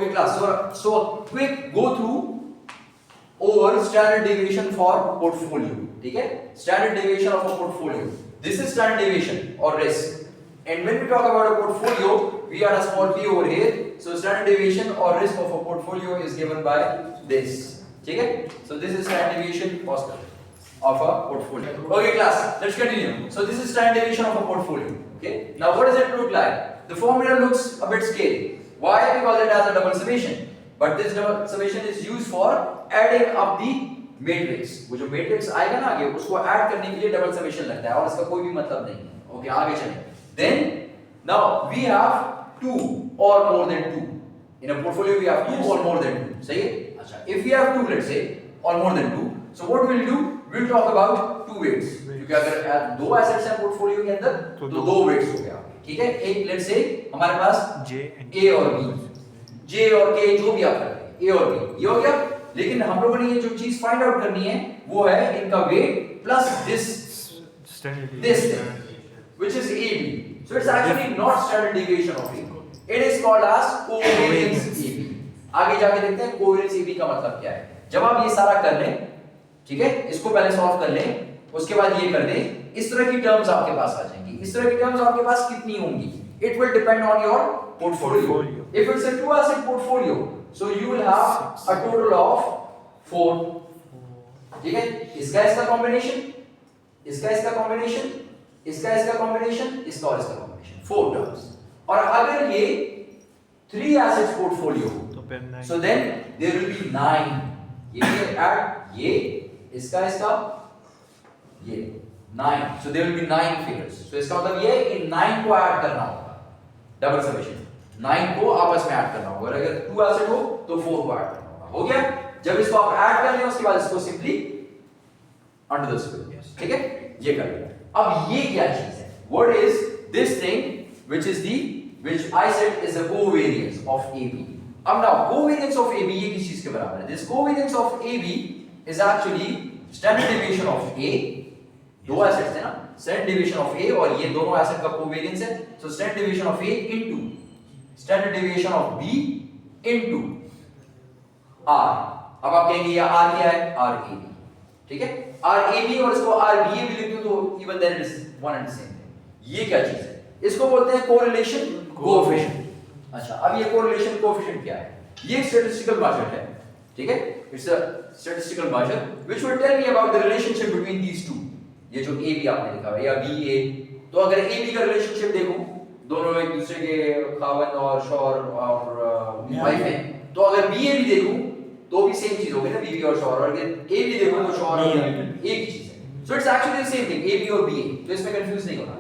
Okay class, so a quick go through over standard deviation for portfolio. ठीक है, standard deviation of a portfolio. This is standard deviation or risk. And when we talk about a portfolio, we add a small p over here. So standard deviation or risk of a portfolio is given by this. ठीक है, so this is standard deviation of a portfolio. Okay class, let's continue. So this is standard deviation of a portfolio. Okay, now what does it look like? The formula looks a bit scary. Why? Because it has a double summation. But this double summation is used for adding up the matrix. वो जो matrix आएगा ना आगे उसको add करने के लिए double summation लगता है और इसका कोई भी मतलब नहीं है. Okay, आगे चलें. Then now we have two or more than two. In a portfolio we have two or more than two. सही है? अच्छा. If we have two, let's say, or more than two, so what we'll do? We'll talk about two weights. क्योंकि अगर दो assets हैं portfolio के अंदर तो दो weights हो गया. ठीक है? एक let's say हमारे पास A और B, J और K जो भी आप करते हैं, A और B, ये हो गया. लेकिन हम लोगों ने ये जो चीज फाइंड आउट करनी है वो है इनका weight plus this thing, which is AB. So it's actually not standard deviation of AB. It is called as covariance AB. आगे जाके देखते हैं covariance AB का मतलब क्या है. जब आप ये सारा कर लें, ठीक है, इसको पहले सॉल्व कर लें, उसके बाद ये कर दें, इस तरह की टर्म्स आपके पास आ जाएंगी. इस तरह की टर्म्स आपके पास कितनी होंगी? It will depend on your portfolio. If it's a two asset portfolio, so you will have a total of 4. ठीक है, इसका कॉम्बिनेशन, इसका कॉम्बिनेशन, इसका कॉम्बिनेशन, इसका और इसका कॉम्बिनेशन, 4 टर्म्स. और अगर ये 3 assets portfolio हो, so then there will be 9. ये add ये इसका ये 9. So there will be 9 figures. So इसका मतलब ये इन 9 को ऐड करना होगा. डबल समेशन 9 को आपस में ऐड करना होगा. और अगर 2 एसेट हो तो 4 को ऐड करना होगा. हो गया? जब इसको आप ऐड कर लें उसके बाद इसको सिंपली अंडर द स्क्वायर. ठीक है, ये कर लिया. अब ये क्या चीज है? What is this thing which I said is a covariance of AB. अब now covariance of AB ये किस चीज के बराबर है? This covariance of AB is actually standard deviation of A. दो एसेट्स है ना, standard deviation of A और ये दोनों एसेट का कोवेरियंस है. So standard deviation of A into standard deviation of B into R. अब आप कहेंगे ये R क्या है? RAB. ठीक है, RAB और इसको RBA भी लिख दो तो even then it is one and the same thing. ये क्या चीज है? इसको बोलते हैं correlation coefficient. अच्छा, अब ये correlation coefficient क्या है? ये statistical measure है. ठीक है, it's a statistical measure which will tell me about the relationship between these two. ये जो AB आपने लिखा है या BA, तो अगर AB का रिलेशनशिप देखूं, दोनों एक दूसरे के खावंद और शौहर और वाइफ हैं, तो अगर BA भी देखूं तो भी सेम चीज होगी ना, बीवी और शौहर. और अगर A भी देखूं तो शौहर और एक ही चीज है. So it's actually the same thing, AB और BA. तो इसमें कंफ्यूज नहीं होना.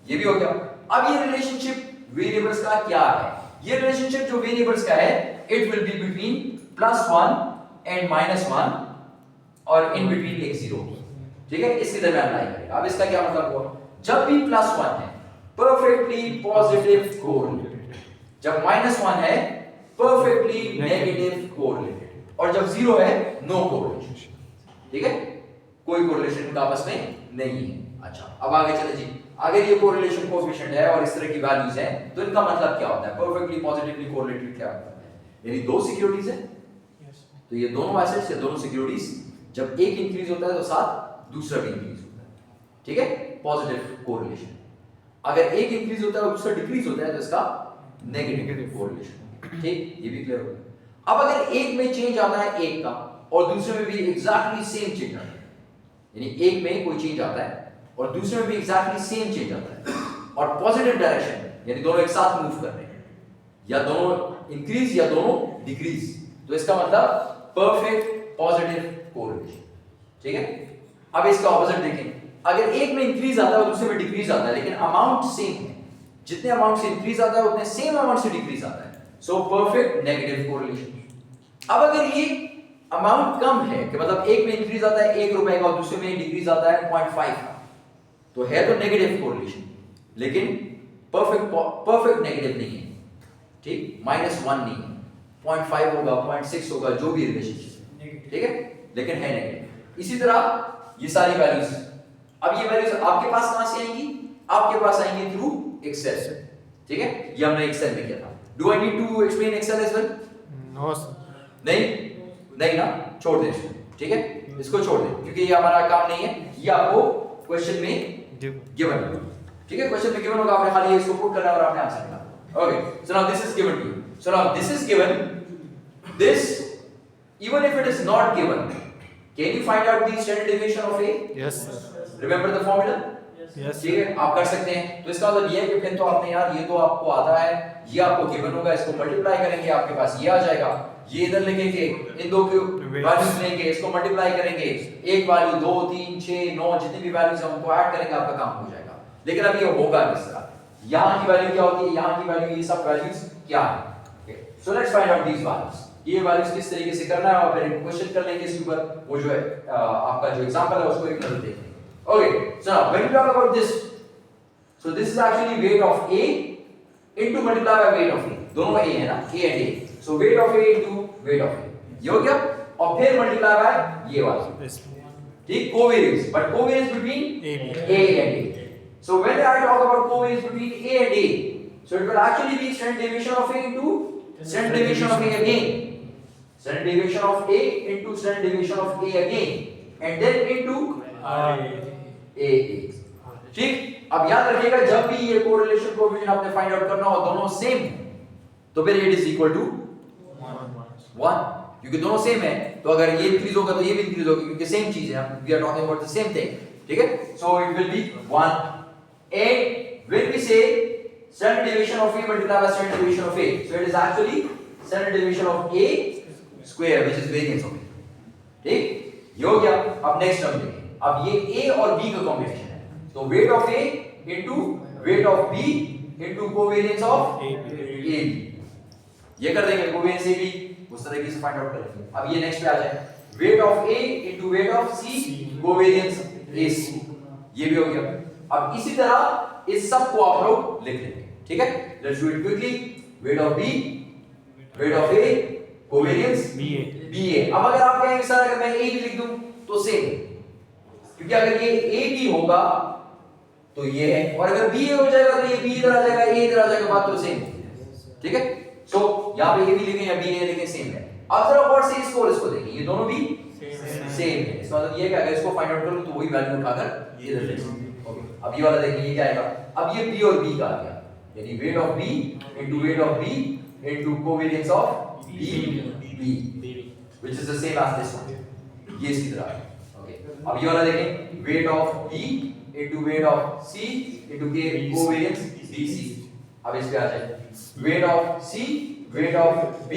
ये भी हो गया. अब ये रिलेशनशिप वेरिएबल्स का क्या है? ये रिलेशनशिप जो वेरिएबल्स का है, it will be between +1 and -1 और इन बिटवीन एक 0. ठीक है, इसके दरमियान लाई करेगा. अब इसका क्या मतलब हुआ? जब भी +1 है परफेक्टली पॉजिटिव कोरिलेटेड, जब -1 है परफेक्टली नेगेटिव कोरिलेटेड, और जब 0 है नो कोरिलेशन. ठीक है, कोई कोरिलेशन इनका आपस में नहीं है. अच्छा, अब आगे चले जी. अगर ये कोरिलेशन कोएफिशिएंट है और इस तरह की वैल्यूज है तो इनका मतलब क्या होता है? परफेक्टली पॉजिटिवली कोरिलेटेड क्या होता है? यानी दो सिक्योरिटीज है, तो ये दोनों एसेट्स या दोनों सिक्योरिटीज जब एक इंक्रीज होता है तो साथ दूसरा भी इंक्रीज होता है. ठीक है, पॉजिटिव कोरिलेशन. अगर एक इंक्रीज होता है और दूसरा डिक्रीज होता है तो इसका नेगेटिव कोरिलेशन. ठीक, ये भी क्लियर हो गया. अब अगर एक में चेंज आता है एक का और दूसरे में भी एग्जैक्टली सेम चेंज आता है, यानी एक में कोई चेंज आता है और दूसरे में भी एग्जैक्टली सेम चेंज आता है और पॉजिटिव डायरेक्शन में, यानी दोनों एक साथ मूव कर रहे हैं, या दोनों इंक्रीज या दोनों डिक्रीज, तो इसका मतलब परफेक्ट पॉजिटिव कोरिलेशन. ठीक है, अब इसका ऑपोजिट देखें. अगर एक में इंक्रीज आता है और दूसरे में डिक्रीज आता है लेकिन अमाउंट सेम है, जितने अमाउंट से इंक्रीज आता है उतने सेम अमाउंट से डिक्रीज आता है, सो परफेक्ट नेगेटिव कोरिलेशन. अब अगर ये अमाउंट कम है कि मतलब एक में इंक्रीज आता है 1 रुपए का और दूसरे में डिक्रीज आता है 0.5 का, तो है तो नेगेटिव कोरिलेशन लेकिन परफेक्ट नेगेटिव नहीं है. ठीक, -1 नहीं है, 0.5 होगा, 0.6 होगा, जो भी रिलेशनशिप. ठीक है, लेकिन है नेगेटिव. इसी तरह ये सारी वैल्यूज. अब ये वैल्यूज आपके पास कहां से आएंगी? आपके पास आएंगे थ्रू एक्सेल. ठीक है, ये हमने एक्सेल में किया था. Do I need to explain excel as well? No sir. नहीं नहीं ना, छोड़ दे इसको, ठीक है, इसको छोड़ दे क्योंकि ये हमारा काम नहीं है, ये आपको क्वेश्चन में गिवन है, ठीक है, क्वेश्चन में गिवन होगा, आपने खाली इसको पुट करना है और आपने आंसर निकालना। Okay, so now this is given to you, so now this is given, this even if it is not given, can you find out the standard deviation of a? Yes sir. Remember the formula? Yes ठीक है, आप कर सकते हैं। तो इसका मतलब ये है कि फिर तो आपने यार ये तो आपको आता है, ये आपको गिवन होगा, इसको मल्टीप्लाई करेंगे आपके पास ये आ जाएगा, ये इधर लिखेंगे, इन दो के वैल्यूज लेंगे, इसको मल्टीप्लाई करेंगे, एक वैल्यू 2 3 6 9 जितनी भी वैल्यूज हैं उनको ऐड करेंगे, आपका काम हो जाएगा। लेकिन अब ये होगा किस तरह, यहाँ की वैल्यू क्या होती है, यहाँ की वैल्यू, ये सब वैल्यूज क्या है, okay, so let's find out these values, ये वैल्यूज किस तरीके से करना है और फिर क्वेश्चन कर लेंगे इसके ऊपर, वो जो है आपका जो एग्जांपल है उसको एक नजर देखेंगे। Okay, so now when we talk about this, so this is actually weight of A into multiply by weight of A, दोनों A है ना, A and A, so weight of A into weight of A, ये हो गया, और फिर multiply by ये वाला, ठीक, covariance, but covariance between A and A, so when I talk about covariance between A and A, so it will actually be standard deviation of A into standard deviation of A again, standard deviation of A into standard deviation of A again, and then into A, ठीक। अब याद रखिएगा जब भी ये correlation coefficient आपने find out करना हो दोनों सेम, तो फिर इट इज इक्वल टू 1, क्योंकि दोनों सेम है, तो अगर ये इंक्रीज होगा तो ये भी इंक्रीज होगा क्योंकि सेम चीज है, we are talking about the same thing, ठीक है, so it will be 1 and when we say standard deviation of A multiplied by standard deviation of A, so it is actually standard deviation of A square which is variance of A, ठीक, ये हो गया। अब next term देखिए, अब ये A और B का कॉम्बिनेशन, तो weight of A into weight of B into covariance of AB, ये कर देंगे covariance AB, उस तरीके से फाइंड आउट करेंगे। अब ये नेक्स्ट पे आ जाए, weight of A into weight of C covariance AC, ये भी हो गया। अब इसी तरह इस सब को आप लोग लिख लेंगे, ठीक है, let's do it quickly, weight of B, weight of A, covariance BA। अब अगर आप कहेंगे सर अगर मैं A भी लिख दूं तो सेम, क्योंकि अगर ये A भी होगा तो ये है, और अगर B हो जाएगा तो ये B इधर आ जाएगा, A इधर आ जाएगा, बात तो सेम, ठीक है, सो यहाँ पे A भी लिखें या B लिखें सेम है। अब जरा और से इसको और इसको देखें, ये दोनों भी सेम है, इसका मतलब ये है कि अगर इसको फाइंड आउट करूं तो वही वैल्यू उठाकर इधर ले सकते हैं। ओके, अब ये वाला देखिए, ये क्या आएगा, अब ये B और B का आ गया, यानी weight of B into weight of B into covariance of B which is the same as this one, ये इसी तरह है। ओके, अब ये वाला देखें, weight of B into weight of C into covariance BC, अब इस पे आ जाए, weight of C weight of B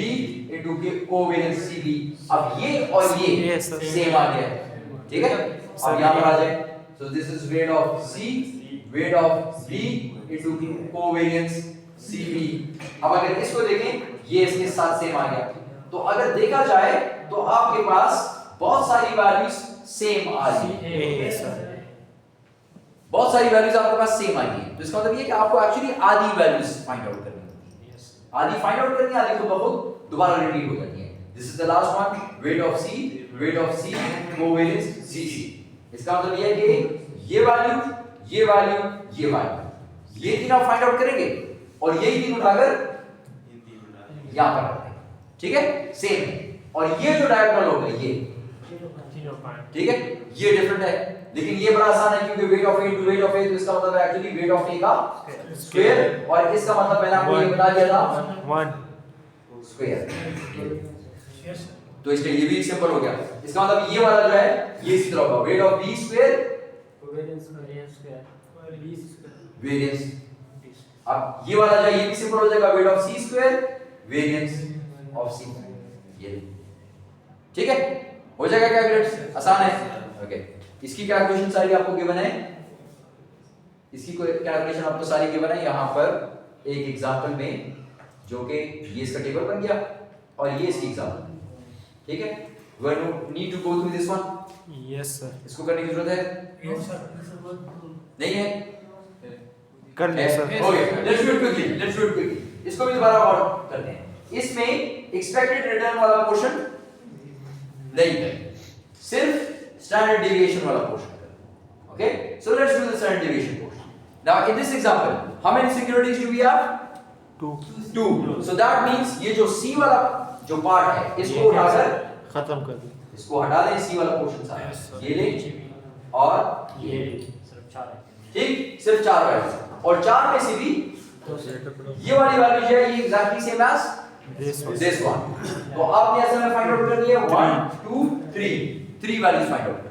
into covariance CB, अब ये और ये सेम आ गया, ठीक है, अब यहाँ पर आ जाए, so this is weight of C weight of B into covariance CB, अब अगर इसको देखें ये इसके साथ सेम आ गया, तो अगर देखा जाए तो आपके पास बहुत सारी वैल्यूज सेम आ रही है, बहुत सारी वैल्यूज आपके पास सेम आई है, तो इसका मतलब ये कि आपको एक्चुअली आधी वैल्यूज फाइंड आउट करनी होती है, आधी फाइंड आउट करनी है, आधी खुद ब खुद दोबारा रिपीट हो जाती है। This is the last one, weight of C covariance CC, इसका मतलब ये है कि ये वैल्यू ये वैल्यू ये वैल्यू ये तीन आप फाइंड आउट करेंगे और यही तीन उठाकर यहां पर रखते हैं, ठीक है, सेम, और ये जो डायगोनल होगा ये, ठीक है, ये डिफरेंट है, लेकिन ये बड़ा आसान है क्योंकि weight of A into weight of A, तो इसका मतलब है एक्चुअली weight of A का स्क्वायर, और इसका मतलब मैंने आपको ये बता दिया था 1 स्क्वायर, तो इसलिए ये भी सिंपल हो गया। इसका मतलब ये वाला जो है ये इसी तरह होगा, weight of B square variance, अब ये वाला जो है ये भी सिंपल हो जाएगा, weight of C square variance of C, ये ठीक है, हो जाएगा कैलकुलेट, आसान है। ओके, इसकी कैलकुलेशन सारी आपको गिवन है, इसकी कोई कैलकुलेशन आपको सारी गिवन है यहाँ पर एक एग्जांपल में, जो कि ये इसका टेबल बन गया और ये इसकी एग्जांपल, ठीक है, we need to go through this one, yes sir, इसको करने की जरूरत है नहीं है, कर ले sir, okay, let's do it quickly, इसको भी दोबारा और करते हैं। इसमें एक्सपेक्टेड रिटर्न वाला पोर्शन नहीं है, सिर्फ स्टैंडर्ड डेविएशन वाला पोर्शन है, okay, so let's do the standard deviation portion. Now in this example how many securities do we have? 2, so that means ये जो C वाला जो पार्ट है इसको उठाकर खत्म कर दी। इसको हटा दें, सी वाला पोर्शन सारा Yes, sir. ये ले और ये ठीक, सिर्फ 4 वैल्यूज और 4 में से भी ये वाली वैल्यू जो है ये exactly same as this one. तो आपने ऐसे में फाइंड आउट कर लिया 1 2 3 values find out.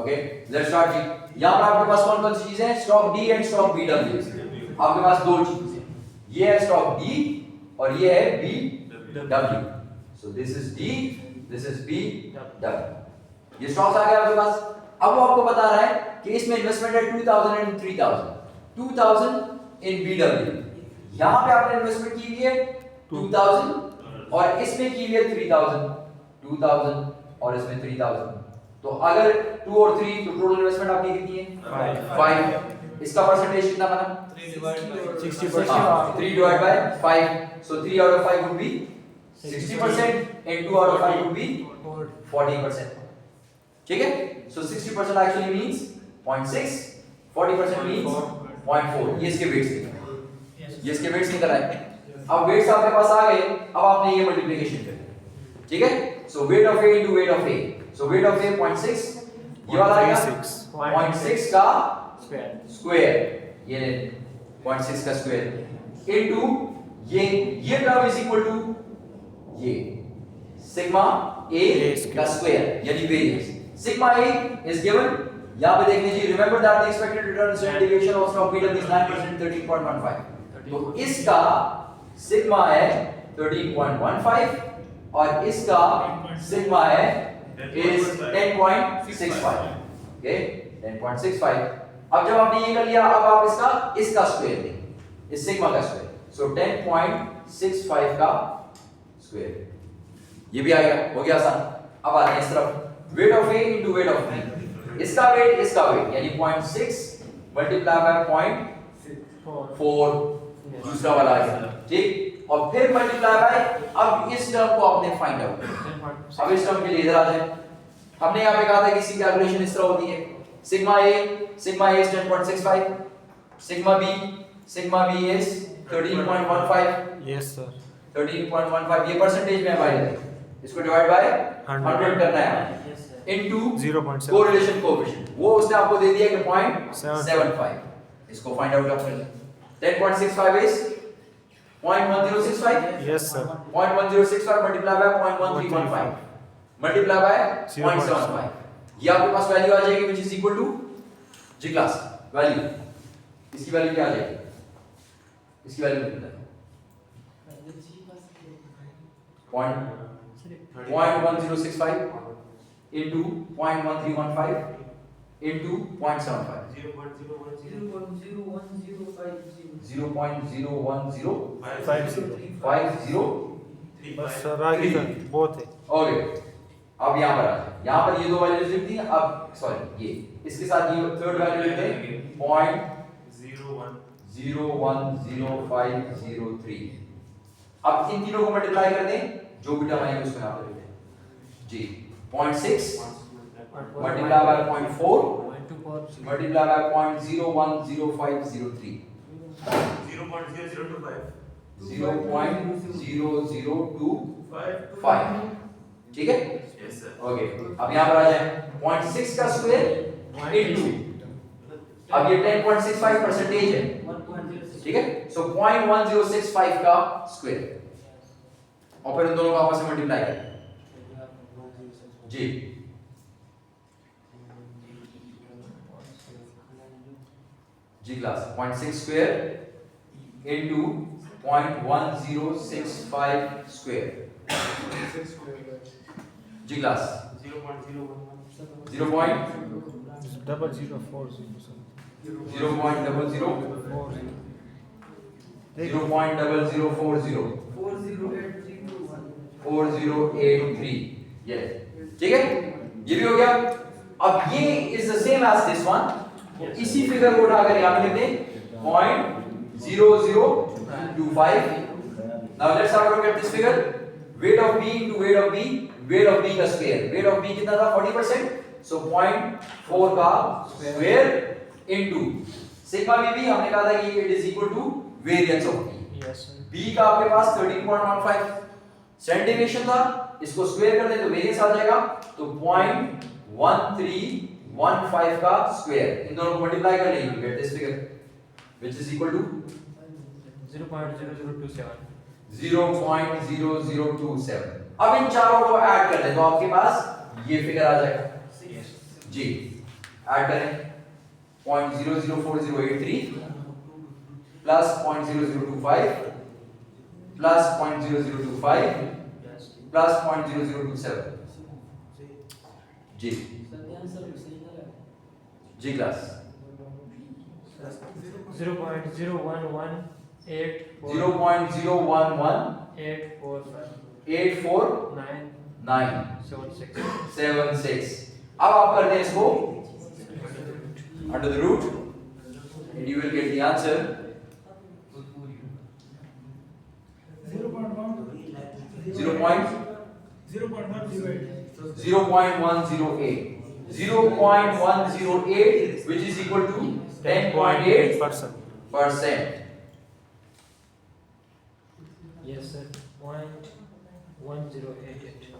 Okay let's start जी। यहां पर आपके पास कौन कौन सी चीजें हैं? Stock D and stock B W. आपके पास दो चीजें हैं, ये है स्टॉक डी और ये है B W. So this is D, this is B W. ये स्टॉक्स आ गए आपके पास। अब वो आपको बता रहा है कि इसमें इन्वेस्टमेंट है 2000 एंड 3000। 2000 इन BW, यहां पे आपने इन्वेस्टमेंट की हुई है 2000 और इसमें की हुई है 3000। 2000 और इसमें 3000। तो अगर 2 और 3 तो टोटल इन्वेस्टमेंट आपकी कितनी है? 5। इसका परसेंटेज कितना बना? 60%। 3 divided by 5. So 3 out of 5 would be 60% and 2 out of 5 would be 40%. ठीक है? So 60% actually means 0.6, 40% means 0.4. ये इसके वेट्स निकल आए। ये इसके वेट्स निकल आए। अब वेट्स आपके पास आ गए, अब आपने ये मल्टीप्लिकेशन करनी है। ठीक है? So weight of A into weight of A. So weight of A 0.6, ये वाला आएगा 0.6 का स्क्वायर, ये 0.6 का स्क्वायर इनटू ये टर्म इज इक्वल टू ये सिग्मा A का स्क्वायर यानी variance. Sigma A is given, यहां पे देख लीजिए, remember that the expected return standard deviation of stock BW is 9% 13.15। तो इसका सिग्मा है 13.15 और इसका सिग्मा है is 10.65। ओके 10.65। अब जब आपने ये कर लिया, अब आप इसका स्क्वायर लेंगे, इस सिग्मा का स्क्वायर। सो 10.65 का स्क्वायर, ये भी आ गया, हो गया आसान। अब आते हैं इस तरफ, weight of A into weight of B. इसका वेट यानी 0.6 मल्टीप्लाई बाय 0.4 दूसरा वाला आ गया। ठीक, और फिर मल्टीप्लाई बाय, अब इस टर्म को आपने फाइंड आउट। अब इस टर्म के लिए इधर आ जाए। हमने यहां पे कहा था कि इसकी कैलकुलेशन इस तरह होती है, sigma A is 10.65, sigma B is 13.15। Yes sir. 13.15 ये परसेंटेज में है भाई, इसको डिवाइड बाय 100 करना है इनटू 0.7 कोरिलेशन कोएफिशिएंट, वो उसने आपको दे दिया कि 0.75। इसको फाइंड आउट कर लें। 10.65 is 0.1065। Yes sir. 0.1065 multiply by 0.1315 multiply by 0.75। ये आपके पास वैल्यू आ जाएगी which is equal to G class value. इसकी वैल्यू क्या आ जाएगी? इसकी वैल्यू कितना है? 0.1065 into 0.1315 into 0.75 0.01050 बस सर आगे का बहुत है। ओके अब यहाँ पर आ जाए, यहाँ पर ये दो वैल्यूज लिख दी। अब सॉरी ये इसके साथ ये थर्ड वैल्यू लिख दें 0.010503। अब इन तीनों को मल्टीप्लाई कर दें, जो भी टर्म आएंगे उसको यहाँ पर लिख दें जी। 0.6 मल्टीप्लाई बाय 0.4 मल्टीप्लाई बाय 0.010503 0.0025। ठीक है? ओके अब यहाँ पर आ जाए 0.6 का स्क्वायर इनटू, अब ये 10.65 परसेंटेज है। ठीक है, सो 0.1065 का स्क्वायर और फिर इन दोनों को आपस में मल्टीप्लाई करें जी। जी क्लास 0.6 स्क्वायर इनटू 0.1065 स्क्वायर जी क्लास 0.0040 4083 ये ठीक है, ये भी हो गया। अब ये is the same as this one, इसी फिगर को उठाकर यहां पे लिख दें 0.0025। Now let's have a look at this figure, weight of B into weight of B, weight of B का स्क्वायर, weight of B कितना था 40%, सो 0.4 का स्क्वायर इनटू सिग्मा BB हमने कहा था कि it is equal to variance of B। Yes sir. B का आपके पास 13.15 स्टैंडर्ड डेविएशन था, इसको स्क्वायर कर दे तो वेरिएंस आ जाएगा, तो 0.1315 का स्क्वायर, इन दोनों को मल्टीप्लाई कर लेंगे, get this figure which is equal to 0.0027. 0.0027। अब इन चारों को ऐड कर दें तो आपके पास ये फिगर आ जाएगा जी। ऐड करें 0.004083 प्लस 0.0025 प्लस 0.0025 प्लस 0.0027 जी जी क्लास 0.0118445 अब आप कर दें इसको under the root and you will get the answer 0.108 which is equal to 10.8%. Yes sir. 0.1088.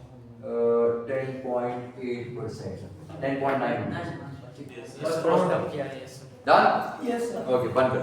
10.8%. 10.9. Yes, round up किया है, yes sir. Done? Yes, sir. Okay, बंद कर.